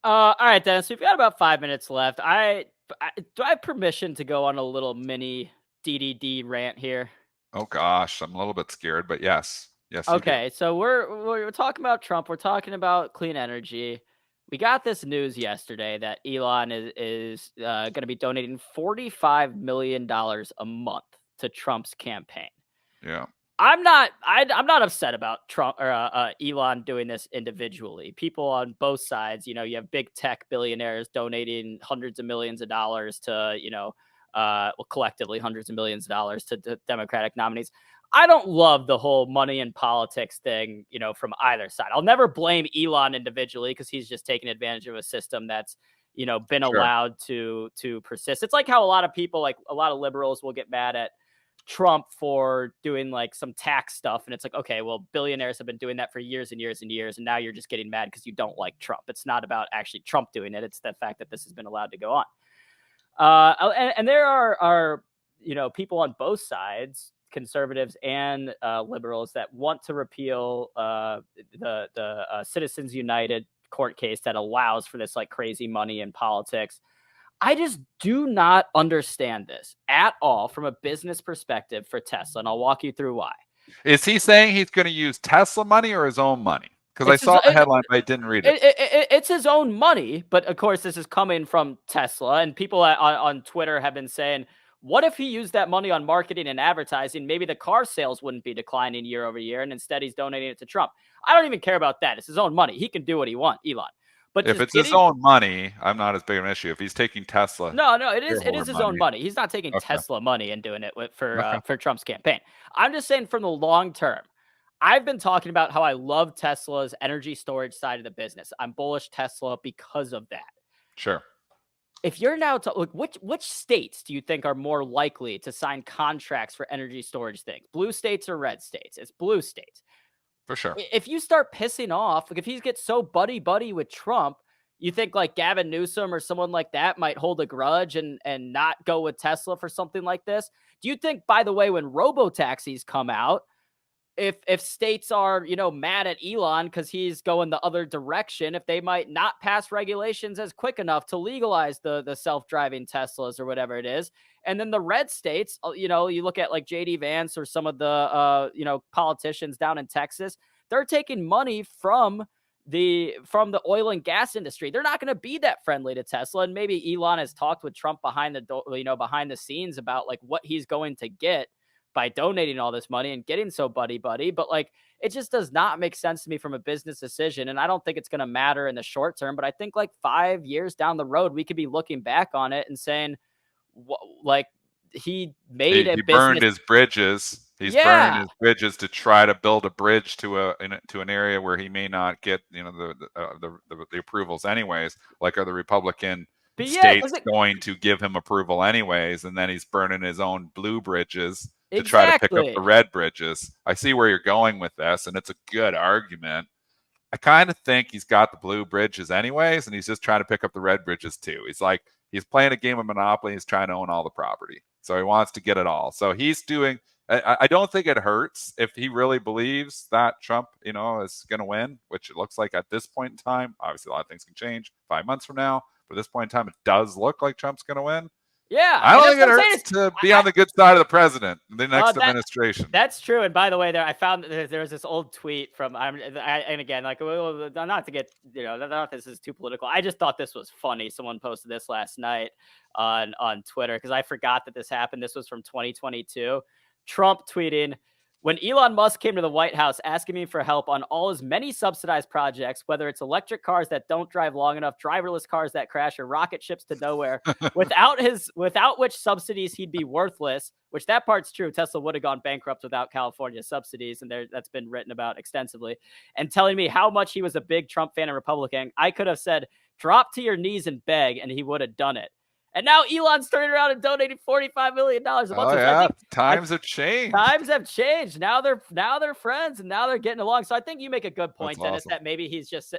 All right, Dennis. We've got about 5 minutes left. Do I have permission to go on a little mini DDD rant here? Oh gosh, I'm a little bit scared, but yes, you do. Okay, so we're talking about Trump. We're talking about clean energy. We got this news yesterday that Elon is going to be donating $45 million a month to Trump's campaign. Yeah, I'm not upset about Trump or Elon doing this individually. People on both sides, you have big tech billionaires donating hundreds of millions of dollars to, well, collectively hundreds of millions of dollars to Democratic nominees. I don't love the whole money and politics thing, from either side. I'll never blame Elon individually because he's just taking advantage of a system that's, been sure. allowed to persist. It's like how a lot of people, like a lot of liberals, will get mad at Trump for doing like some tax stuff. And it's like, okay, well, billionaires have been doing that for years and years and years. And now you're just getting mad because you don't like Trump. It's not about actually Trump doing it. It's the fact that this has been allowed to go on. And there are, people on both sides, conservatives and liberals, that want to repeal the Citizens United court case that allows for this like crazy money in politics. I just do not understand this at all from a business perspective for Tesla, and I'll walk you through why. Is he saying he's going to use Tesla money or his own money? Because I It's his, saw the headline, but I didn't read it. it's his own money, but of course, this is coming from Tesla, and people on Twitter have been saying, "What if he used that money on marketing and advertising? Maybe the car sales wouldn't be declining year over year, and instead he's donating it to Trump." I don't even care about that. It's his own money. He can do what he wants, Elon. But If just it's his getting own money, I'm not as big of an issue. If he's taking Tesla No, it is shareholder his own money, money. He's not taking okay, Tesla money and doing it okay, for Trump's campaign. I'm just saying from the long term. I've been talking about how I love Tesla's energy storage side of the business. I'm bullish Tesla because of that. sure. If you're now to look, which states do you think are more likely to sign contracts for energy storage things? Blue states or red states? It's blue states. For sure. If you start pissing off, like if he gets so buddy buddy with Trump, you think like Gavin Newsom or someone like that might hold a grudge and not go with Tesla for something like this? Do you think, by the way, when robo taxis come out, if states are, mad at Elon because he's going the other direction, if they might not pass regulations as quick enough to legalize the self-driving Teslas or whatever it is? And then the red states, you look at like JD Vance or some of the politicians down in Texas, they're taking money from the oil and gas industry. They're not going to be that friendly to Tesla. And maybe Elon has talked with Trump behind the scenes about like what he's going to get by donating all this money and getting so buddy buddy. But like, it just does not make sense to me from a business decision. And I don't think it's going to matter in the short term, but I think like 5 years down the road, we could be looking back on it and saying, like, he made a He burned business. his bridges. He's burning Yeah, his bridges to try to build a bridge to an area where he may not get the approvals anyways. Like, are the Republican but yeah, states because it going to give him approval anyways? And then he's burning his own blue bridges to try to pick up the exactly. red bridges. I see where you're going with this, and it's a good argument. I kind of think he's got the blue bridges anyways, and he's just trying to pick up the red bridges too. He's playing a game of Monopoly. He's trying to own all the property, so he wants to get it all. So he's doing. I don't think it hurts if he really believes that Trump, is going to win, which it looks like at this point in time. Obviously, a lot of things can change 5 months from now, but at this point in time, it does look like Trump's going to win. Yeah, I and don't that's think it what I'm saying. hurt to be on the good side of the president, the next That administration. That's true. And by the way, I found that there was this old tweet from, and again, like, not to get, not this is too political. I just thought this was funny. Someone posted this last night on Twitter because I forgot that this happened. This was from 2022. Trump tweeting, when Elon Musk came to the White House asking me for help on all his many subsidized projects, whether it's electric cars that don't drive long enough, driverless cars that crash, or rocket ships to nowhere, without which subsidies he'd be worthless, which that part's true. Tesla would have gone bankrupt without California subsidies, and that's been written about extensively. And telling me how much he was a big Trump fan and Republican, I could have said, drop to your knees and beg, and he would have done it. And now Elon's turning around and donating $45 million a month. Oh So yeah, I times have changed. times have changed. Now they're friends and now they're getting along. So I think you make a good That's point, Dennis, awesome. that maybe he's just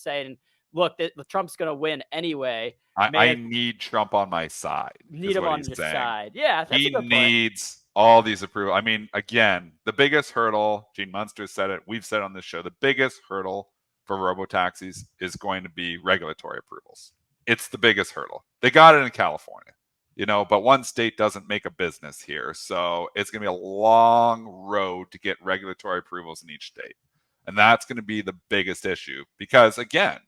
saying, look, the Trump's going to win anyway. I Man, need Trump on my side, need is him what on he's your saying. side. Yeah, that's a He good point. needs all these approval. I mean, again, the biggest hurdle, Gene Munster said it, we've said on this show, the biggest hurdle for robotaxis is going to be regulatory approvals. It's the biggest hurdle. They got it in California, but one state doesn't make a business here. So it's going to be a long road to get regulatory approvals in each state. And that's going to be the biggest issue because, again,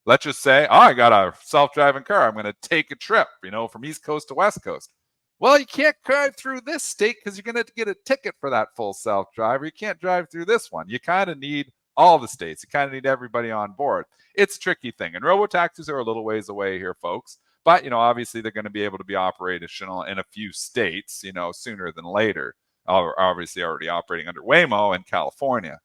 let's just say, oh, I got a self-driving car. I'm going to take a trip, from East Coast to West Coast. Well, you can't drive through this state because you're going to get a ticket for that full self-drive. You can't drive through this one. You kind of need all the states. You kind of need everybody on board. It's a tricky thing. And robotaxis are a little ways away here, folks. But, obviously they're going to be able to be operational in a few states, sooner than later. Obviously already operating under Waymo in California.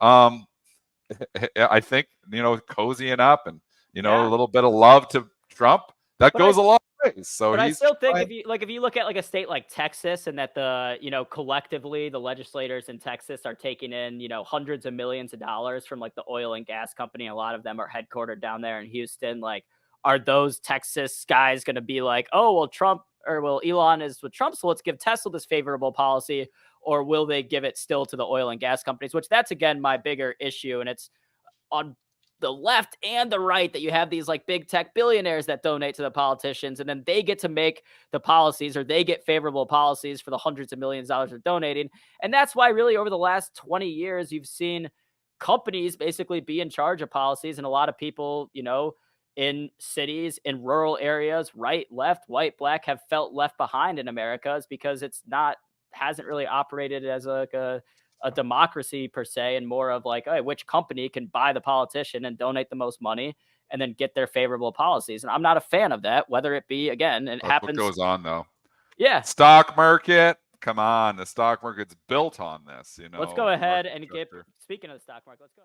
I think, cozying up and, a little bit of love to Trump, that goes a long ways. So but I he's still think if you look at like a state like Texas, and that the collectively the legislators in Texas are taking in hundreds of millions of dollars from like the oil and gas company. A lot of them are headquartered down there in Houston. Like, are those Texas guys going to be like, oh well, Trump or well Elon is with Trump, so let's give Tesla this favorable policy, or will they give it still to the oil and gas companies? Which that's again my bigger issue, and it's on the left and the right that you have these like big tech billionaires that donate to the politicians, and then they get to make the policies, or they get favorable policies for the hundreds of millions of dollars they're donating. And that's why really over the last 20 years, you've seen companies basically be in charge of policies. And a lot of people, in cities, in rural areas, right, left, white, black, have felt left behind in America, is because hasn't really operated as a democracy per se, and more of like, hey, which company can buy the politician and donate the most money and then get their favorable policies. And I'm not a fan of that, whether it be, again, it That's happens. what goes on though. Yeah. Stock market. Come on. The stock market's built on this, Let's go ahead and speaking of the stock market, let's go.